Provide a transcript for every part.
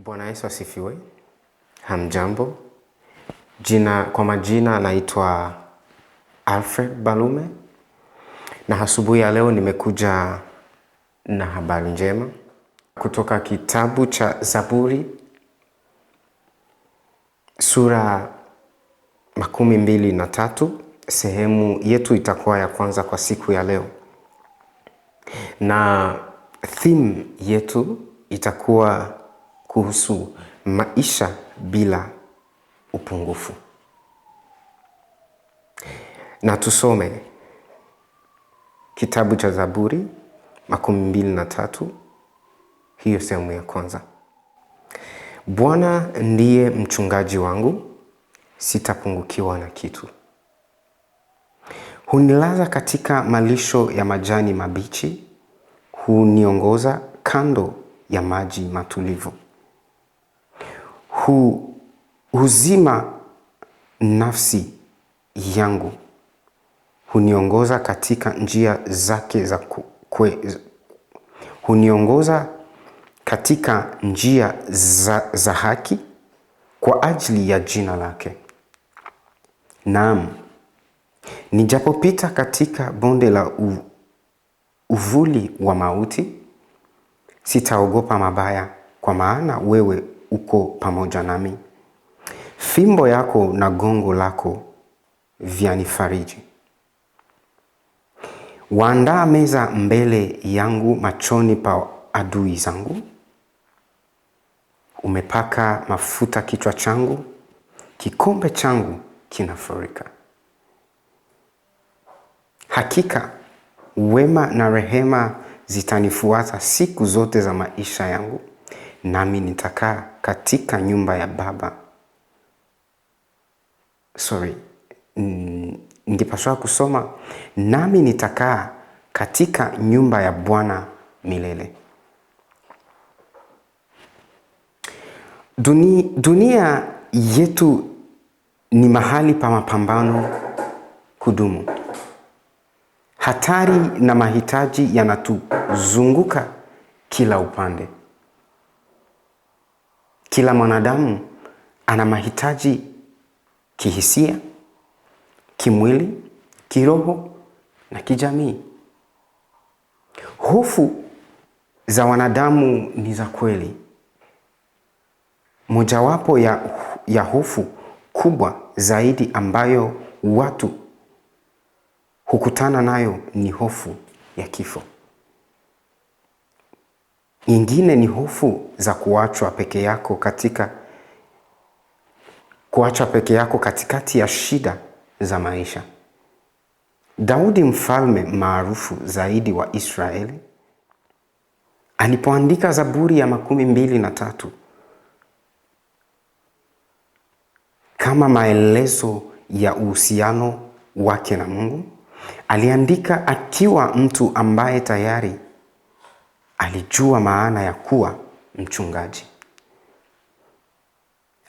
Bwana Yesu asifiwe. Hamjambo. Kwa majina naitwa Alfred Balume. Na asubuhi ya leo nimekuja na habari njema kutoka kitabu cha Zaburi sura 23. Sehemu yetu itakuwa ya kwanza kwa siku ya leo. Na theme yetu itakuwa kuhusu maisha bila upungufu. Na tusome kitabu cha Zaburi 23, hiyo sehemu ya kwanza. Bwana ndiye mchungaji wangu, sitapungukiwa na kitu. Hunilaza katika malisho ya majani mabichi, huniongoza kando ya maji matulivu. Huzima nafsi yangu, huniongoza katika njia zake huniongoza katika njia za haki kwa ajili ya jina lake. Naam, nijapopita katika bonde la uvuli wa mauti, sitaogopa mabaya, kwa maana wewe uko pamoja nami. Fimbo yako na gongo lako vyanifariji. Waandaa meza mbele yangu machoni pa adui zangu. Umepaka mafuta kichwa changu, kikombe changu kinafurika. Hakika wema na rehema zitanifuata siku zote za maisha yangu, nami nitakaa katika nyumba ya Baba. Ningepaswa kusoma, nami nitakaa katika nyumba ya Bwana milele. Dunia yetu ni mahali pa mapambano kudumu. Hatari na mahitaji yanatuzunguka kila upande. Kila mwanadamu ana mahitaji kihisia, kimwili, kiroho na kijamii. Hofu za wanadamu ni za kweli. Mojawapo ya hofu kubwa zaidi ambayo watu hukutana nayo ni hofu ya kifo. Nyingine ni hofu za kuachwa peke yako katikati ya shida za maisha. Daudi, mfalme maarufu zaidi wa Israeli, alipoandika Zaburi ya 23 kama maelezo ya uhusiano wake na Mungu, aliandika akiwa mtu ambaye tayari alijua maana ya kuwa mchungaji.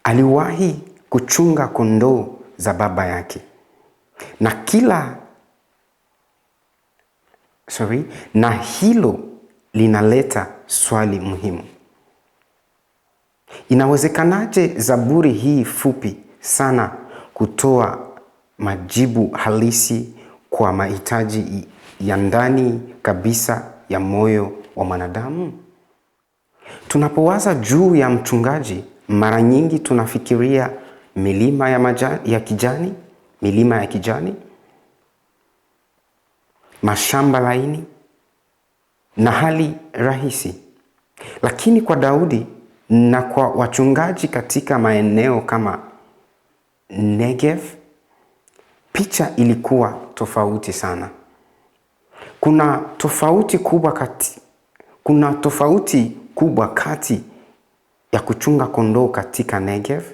Aliwahi kuchunga kondoo za baba yake. Na hilo linaleta swali muhimu. Inawezekanaje Zaburi hii fupi sana kutoa majibu halisi kwa mahitaji ya ndani kabisa ya moyo wa mwanadamu? Tunapowaza juu ya mchungaji, mara nyingi tunafikiria milima ya kijani, mashamba laini na hali rahisi. Lakini kwa Daudi na kwa wachungaji katika maeneo kama Negev, picha ilikuwa tofauti sana. Kuna tofauti kubwa kati ya kuchunga kondoo katika Negev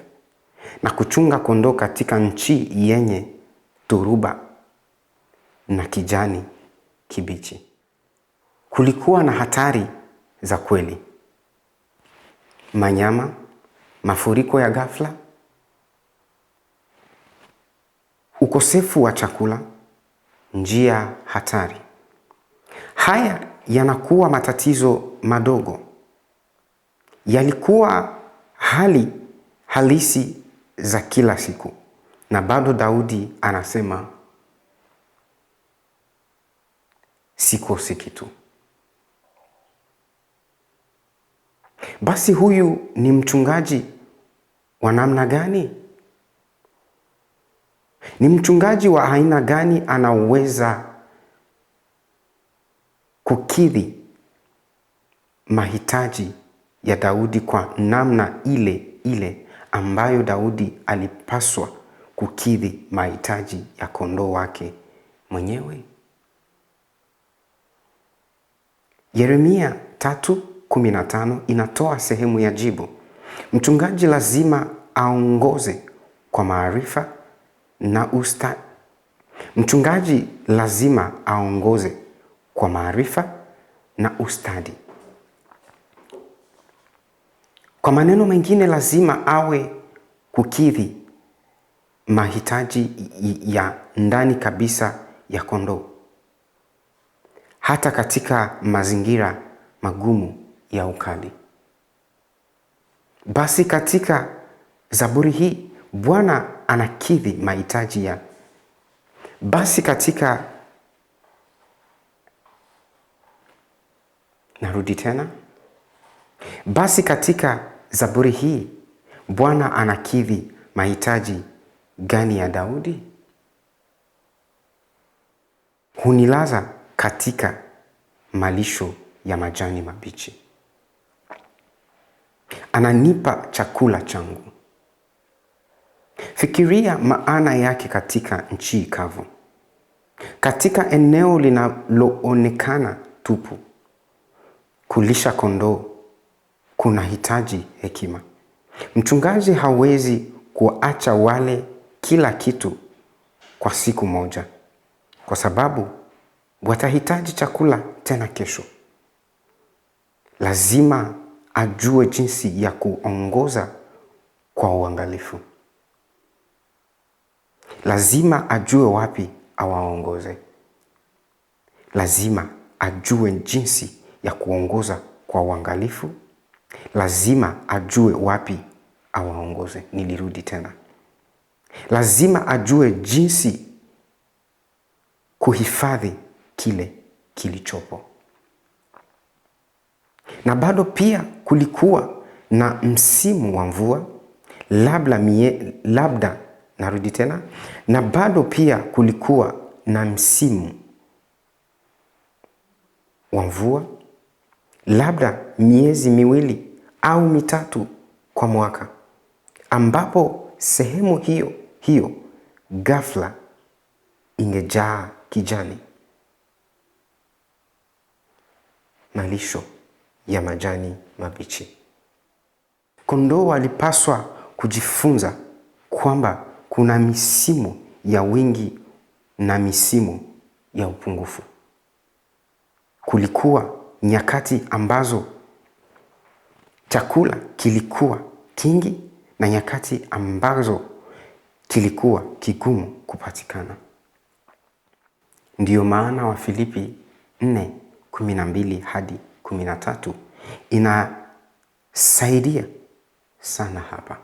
na kuchunga kondoo katika nchi yenye dhoruba na kijani kibichi. Kulikuwa na hatari za kweli. Manyama, mafuriko ya ghafla, ukosefu wa chakula, njia hatari. Haya yanakuwa matatizo madogo. Yalikuwa hali halisi za kila siku. Na bado Daudi anasema sikosi kitu. Basi huyu ni mchungaji wa namna gani? Ni mchungaji wa aina gani anaweza kukidhi mahitaji ya Daudi kwa namna ile ile ambayo Daudi alipaswa kukidhi mahitaji ya kondoo wake mwenyewe? Yeremia 3:15 inatoa sehemu ya jibu. Mchungaji lazima aongoze kwa maarifa na ustadi. Mchungaji lazima aongoze kwa maarifa na ustadi. Kwa maneno mengine, lazima awe kukidhi mahitaji ya ndani kabisa ya kondoo, hata katika mazingira magumu ya ukali. Basi katika Zaburi hii Bwana anakidhi mahitaji ya Basi katika Zaburi hii Bwana anakidhi mahitaji gani ya Daudi? Hunilaza katika malisho ya majani mabichi. Ananipa chakula changu. Fikiria maana yake katika nchi kavu. Katika eneo linaloonekana tupu, kulisha kondoo kunahitaji hekima. Mchungaji hawezi kuacha wale kila kitu kwa siku moja, kwa sababu watahitaji chakula tena kesho. Lazima ajue jinsi ya kuongoza kwa uangalifu. Lazima ajue wapi awaongoze. Lazima ajue jinsi ya kuongoza kwa uangalifu. Lazima ajue wapi awaongoze. Nilirudi tena. Lazima ajue jinsi kuhifadhi kile kilichopo. Na bado pia kulikuwa na msimu wa mvua, na bado pia kulikuwa na msimu wa mvua, labda miezi 2 au 3 kwa mwaka, ambapo sehemu hiyo ghafla ingejaa kijani, malisho ya majani mabichi. Kondoo walipaswa kujifunza kwamba kuna misimu ya wingi na misimu ya upungufu. Kulikuwa nyakati ambazo chakula kilikuwa kingi na nyakati ambazo kilikuwa kigumu kupatikana. Ndiyo maana Wafilipi 4:12 hadi 13 inasaidia sana hapa.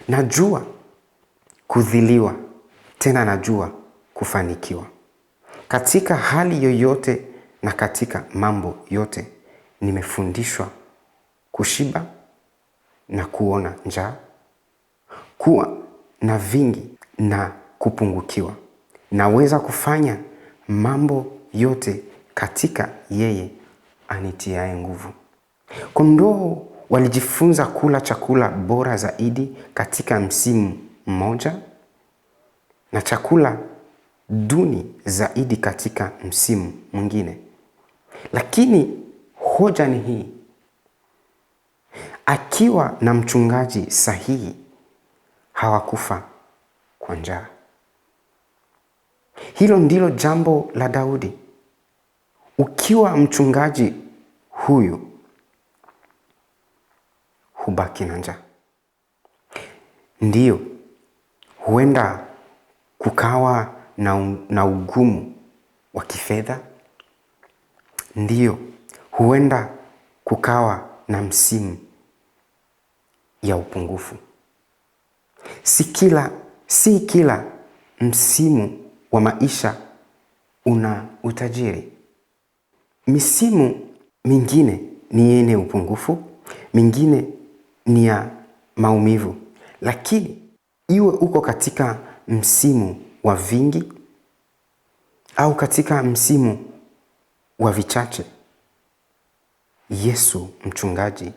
Najua kudhiliwa, tena najua kufanikiwa. Katika hali yoyote na katika mambo yote nimefundishwa kushiba na kuona njaa, kuwa na vingi na kupungukiwa. Naweza kufanya mambo yote katika yeye anitiaye nguvu. Kondoo walijifunza kula chakula bora zaidi katika msimu mmoja na chakula duni zaidi katika msimu mwingine. Lakini hoja ni hii: akiwa na mchungaji sahihi, hawakufa kwa njaa. Hilo ndilo jambo la Daudi. Ukiwa mchungaji huyu, hubaki na njaa. Ndiyo, huenda kukawa na ugumu wa kifedha. Ndiyo, huenda kukawa na msimu ya upungufu. Si kila msimu wa maisha una utajiri. Misimu mingine ni yenye upungufu, mingine ni ya maumivu. Lakini iwe uko katika msimu wa vingi au katika msimu wa vichache, Yesu mchungaji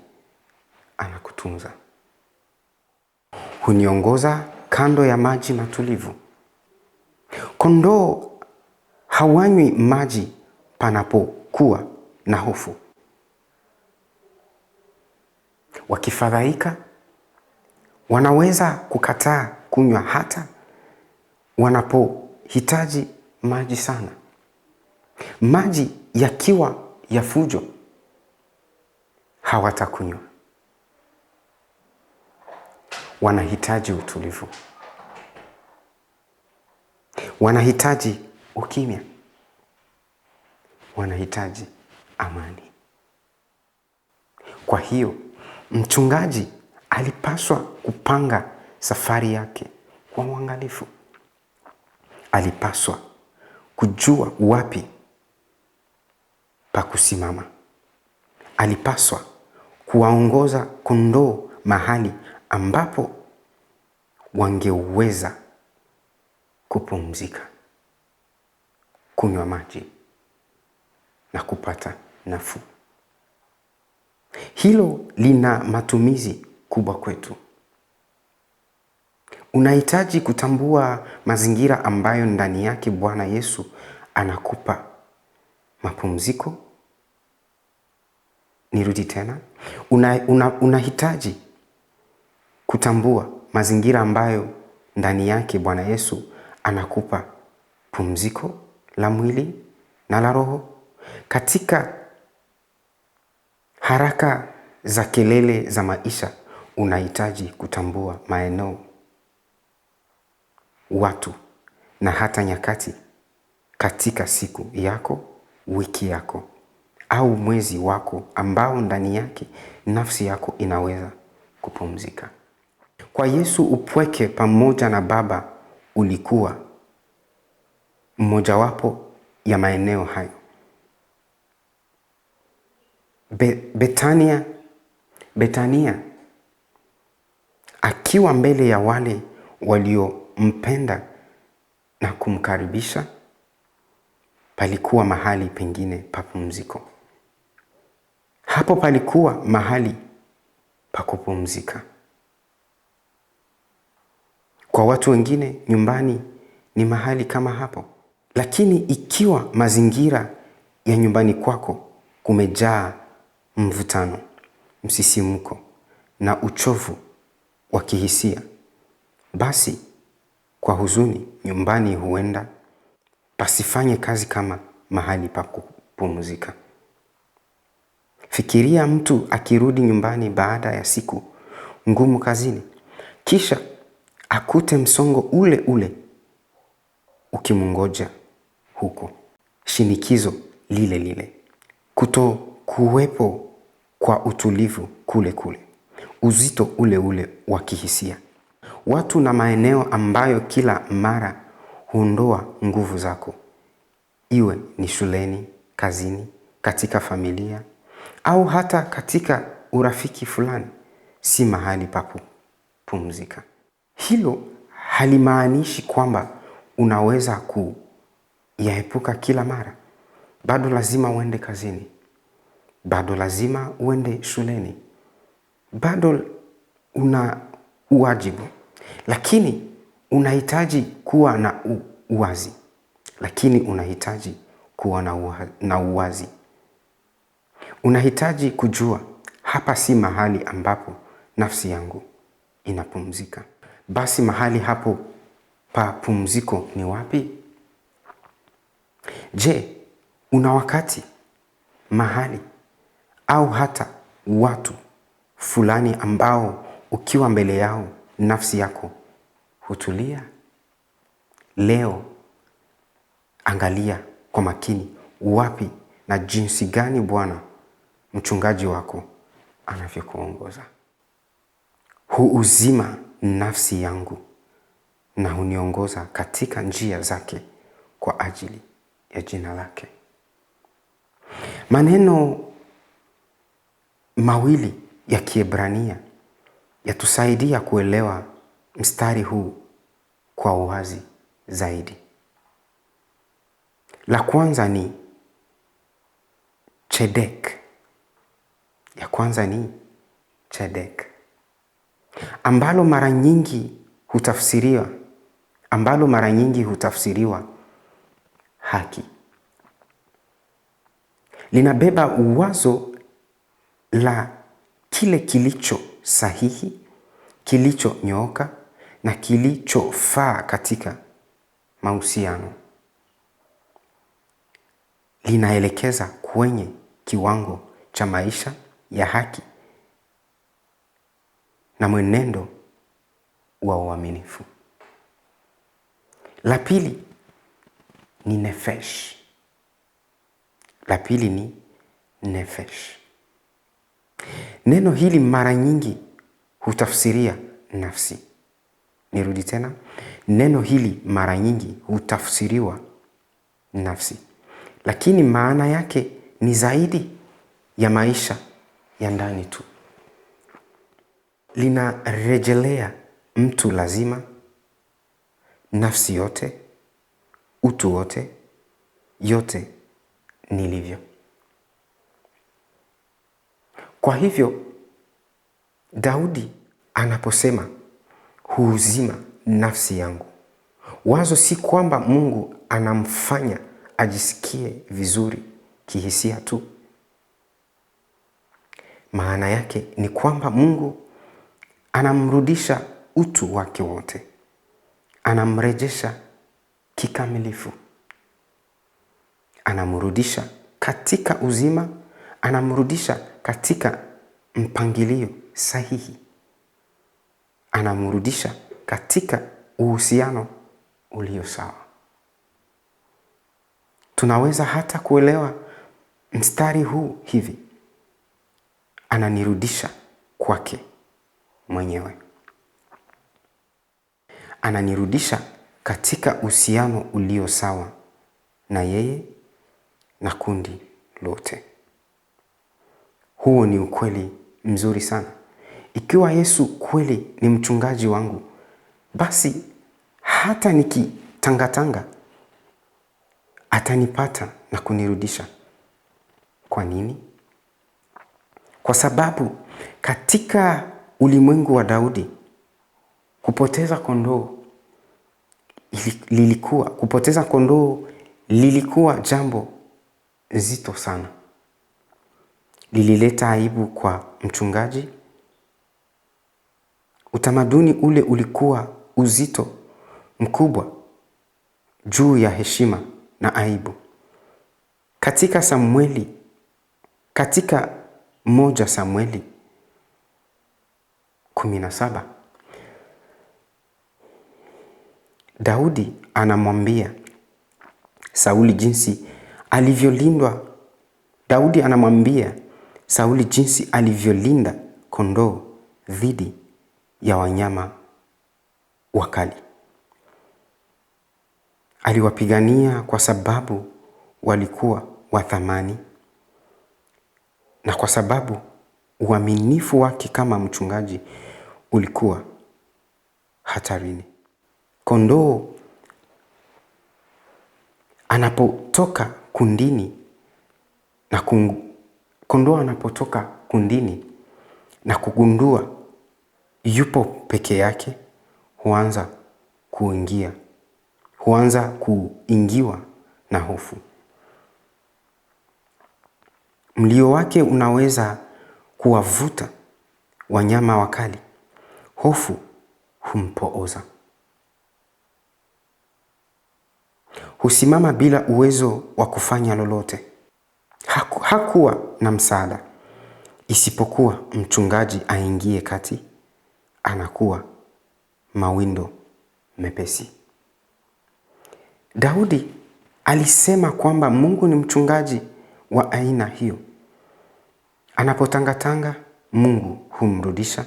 anakutunza. Huniongoza kando ya maji matulivu. Kondoo hawanywi maji panapokuwa na hofu. Wakifadhaika, wanaweza kukataa kunywa hata wanapohitaji maji sana. Maji yakiwa ya fujo, hawatakunywa. Wanahitaji utulivu. Wanahitaji ukimya. Wanahitaji amani. Kwa hiyo, mchungaji alipaswa kupanga safari yake kwa uangalifu. Alipaswa kujua wapi pa kusimama. Alipaswa kuwaongoza kondoo mahali ambapo wangeweza kupumzika, kunywa maji na kupata nafuu. Hilo lina matumizi kubwa kwetu. Unahitaji kutambua mazingira ambayo ndani yake Bwana Yesu anakupa mapumziko. Nirudi tena. Unahitaji kutambua mazingira ambayo ndani yake Bwana Yesu anakupa pumziko la mwili na la roho. Katika haraka za kelele za maisha, unahitaji kutambua maeneo, watu na hata nyakati katika siku yako, wiki yako au mwezi wako ambao ndani yake nafsi yako inaweza kupumzika. Kwa Yesu, upweke pamoja na Baba ulikuwa mmojawapo ya maeneo hayo. Betania akiwa mbele ya wale waliompenda na kumkaribisha, palikuwa mahali pengine pa pumziko. Hapo palikuwa mahali pa kupumzika. Kwa watu wengine, nyumbani ni mahali kama hapo. Lakini ikiwa mazingira ya nyumbani kwako kumejaa mvutano, msisimko na uchovu wa kihisia, basi kwa huzuni, nyumbani huenda pasifanye kazi kama mahali pa kupumzika. Fikiria mtu akirudi nyumbani baada ya siku ngumu kazini, kisha akute msongo ule ule ukimngoja huko, shinikizo lile lile, kutokuwepo kwa utulivu kule kule, uzito ule ule wa kihisia, watu na maeneo ambayo kila mara huondoa nguvu zako, iwe ni shuleni, kazini, katika familia au hata katika urafiki fulani, si mahali pa kupumzika. Hilo halimaanishi kwamba unaweza kuyaepuka kila mara. Bado lazima uende kazini. Bado lazima uende shuleni. Bado una uwajibu. Lakini unahitaji kuwa na uwazi. Lakini unahitaji kuwa na uwazi. Unahitaji kujua hapa si mahali ambapo nafsi yangu inapumzika. Basi mahali hapo pa pumziko ni wapi? Je, una wakati, mahali au hata watu fulani ambao ukiwa mbele yao nafsi yako hutulia? Leo angalia kwa makini wapi na jinsi gani Bwana mchungaji wako anavyokuongoza. huuzima nafsi yangu na huniongoza katika njia zake kwa ajili ya jina lake. Maneno mawili ya Kiebrania yatusaidia kuelewa mstari huu kwa uwazi zaidi. La kwanza ni Chedek. Ya kwanza ni Chedek, ambalo mara nyingi hutafsiriwa haki. Linabeba wazo la kile kilicho sahihi, kilichonyooka na kilichofaa katika mahusiano. Linaelekeza kwenye kiwango cha maisha ya haki na mwenendo wa uaminifu. La pili ni Nefesh. La pili ni Nefesh. Neno hili mara nyingi hutafsiria nafsi. Nirudi tena. Neno hili mara nyingi hutafsiriwa nafsi, lakini maana yake ni zaidi ya maisha ya ndani tu. Linarejelea mtu lazima, nafsi yote, utu wote, yote nilivyo. Kwa hivyo Daudi anaposema huuzima nafsi yangu, wazo si kwamba Mungu anamfanya ajisikie vizuri kihisia tu. Maana yake ni kwamba Mungu anamrudisha utu wake wote, anamrejesha kikamilifu, anamrudisha katika uzima, anamrudisha katika mpangilio sahihi, anamrudisha katika uhusiano ulio sawa. Tunaweza hata kuelewa mstari huu hivi: ananirudisha kwake mwenyewe, ananirudisha katika uhusiano ulio sawa na yeye na kundi lote. Huo ni ukweli mzuri sana. Ikiwa Yesu kweli ni mchungaji wangu, basi hata nikitangatanga atanipata na kunirudisha. Kwa nini? Kwa sababu katika ulimwengu wa Daudi, kupoteza kondoo lilikuwa jambo zito sana. Lilileta aibu kwa mchungaji. Utamaduni ule ulikuwa uzito mkubwa juu ya heshima na aibu. Katika moja Samueli 17, Daudi anamwambia Sauli jinsi alivyolinda kondoo dhidi ya wanyama wakali. Aliwapigania kwa sababu walikuwa wa thamani na kwa sababu uaminifu wake kama mchungaji ulikuwa hatarini. Kondoo anapotoka kundini na kugundua yupo peke yake, huanza kuingiwa na hofu. Mlio wake unaweza kuwavuta wanyama wakali. Hofu humpooza. Husimama bila uwezo wa kufanya lolote. Hakuwa na msaada isipokuwa mchungaji aingie kati. Anakuwa mawindo mepesi. Daudi alisema kwamba Mungu ni mchungaji wa aina hiyo. Anapotangatanga, Mungu humrudisha.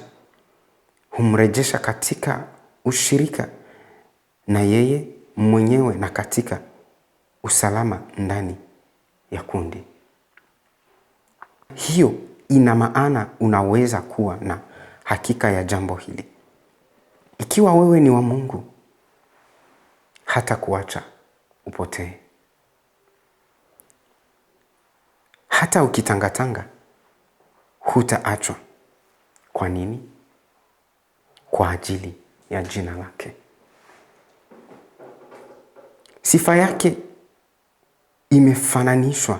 humrejesha katika ushirika na yeye mwenyewe na katika usalama ndani ya kundi. Hiyo ina maana unaweza kuwa na hakika ya jambo hili. Ikiwa wewe ni wa Mungu, hata kuacha upotee. Hata ukitangatanga, hutaachwa. Kwa nini? Kwa ajili ya jina lake. Sifa yake imefananishwa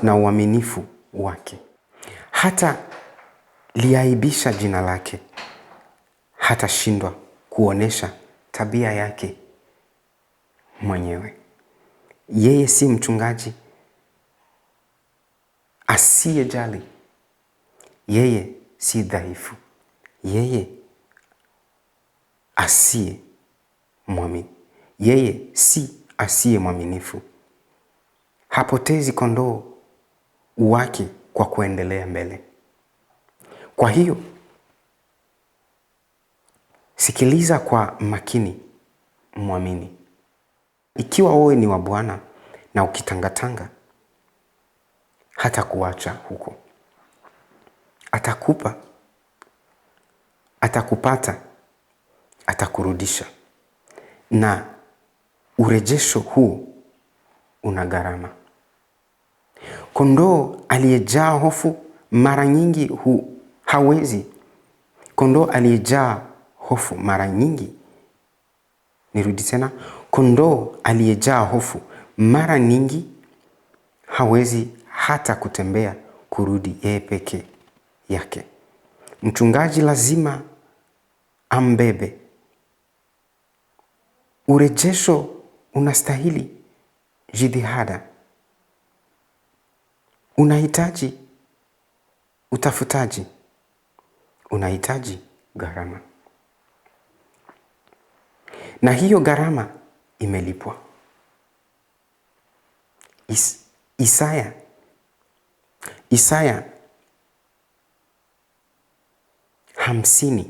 na uaminifu wake. Hata liaibisha jina lake, hatashindwa kuonesha tabia yake mwenyewe. Yeye si mchungaji asiyejali. Yeye si dhaifu. Yeye si asiye mwaminifu. Hapotezi kondoo wake kwa kuendelea mbele. Kwa hiyo, sikiliza kwa makini, mwamini. Ikiwa wewe ni wa Bwana na ukitangatanga, hata kuacha huko. Atakupa, atakupata, atakurudisha. Na urejesho huu una gharama. Kondoo aliyejaa hofu mara nyingi hawezi. Kondoo aliyejaa hofu mara nyingi. Nirudi tena. Kondoo aliyejaa hofu mara nyingi hawezi hata kutembea kurudi yeye peke yake. Mchungaji lazima ambebe. Urejesho unastahili jitihada. Unahitaji utafutaji. Unahitaji gharama. Na hiyo gharama imelipwa. Isaya 53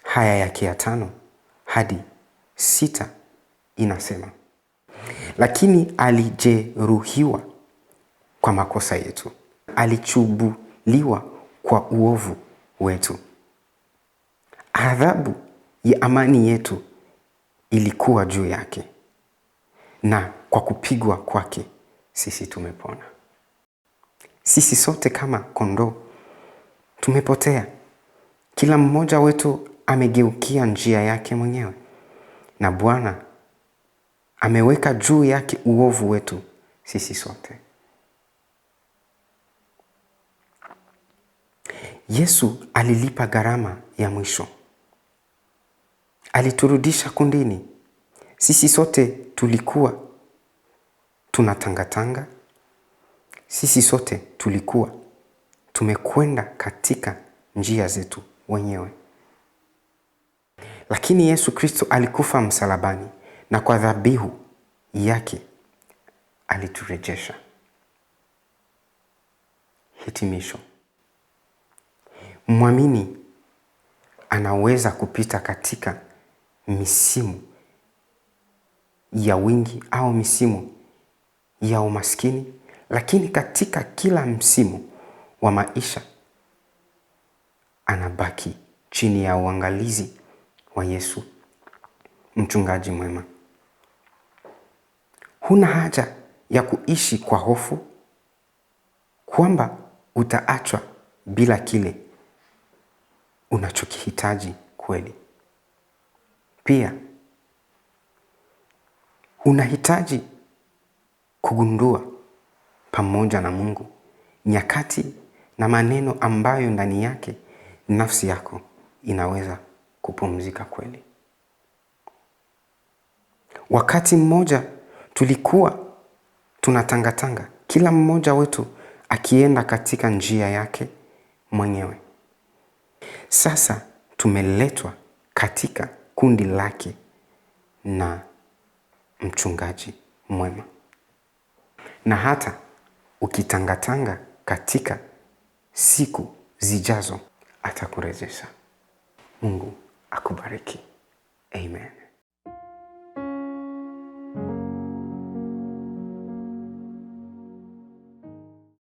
haya yake ya 5 hadi 6 inasema, lakini alijeruhiwa kwa makosa yetu, alichubuliwa kwa uovu wetu. Adhabu ya amani yetu ilikuwa juu yake, na kwa kupigwa kwake sisi tumepona. Sisi sote kama kondoo tumepotea. Kila mmoja wetu amegeukia njia yake mwenyewe, na Bwana ameweka juu yake uovu wetu sisi sote. Yesu alilipa gharama ya mwisho. Aliturudisha kundini. Sisi sote tulikuwa tunatangatanga. Sisi sote tulikuwa tumekwenda katika njia zetu wenyewe. Lakini Yesu Kristo alikufa msalabani, na kwa dhabihu yake aliturejesha. Hitimisho. Mwamini anaweza kupita katika misimu ya wingi au misimu ya umaskini, lakini katika kila msimu wa maisha anabaki chini ya uangalizi wa Yesu, mchungaji mwema. Huna haja ya kuishi kwa hofu kwamba utaachwa bila kile unachokihitaji kweli. Pia unahitaji kugundua pamoja na Mungu nyakati na maneno ambayo ndani yake nafsi yako inaweza kupumzika kweli. Wakati mmoja tulikuwa tunatangatanga, kila mmoja wetu akienda katika njia yake mwenyewe. Sasa tumeletwa katika kundi lake na mchungaji mwema. Na hata ukitangatanga katika siku zijazo, atakurejesha. Mungu akubariki. Amen.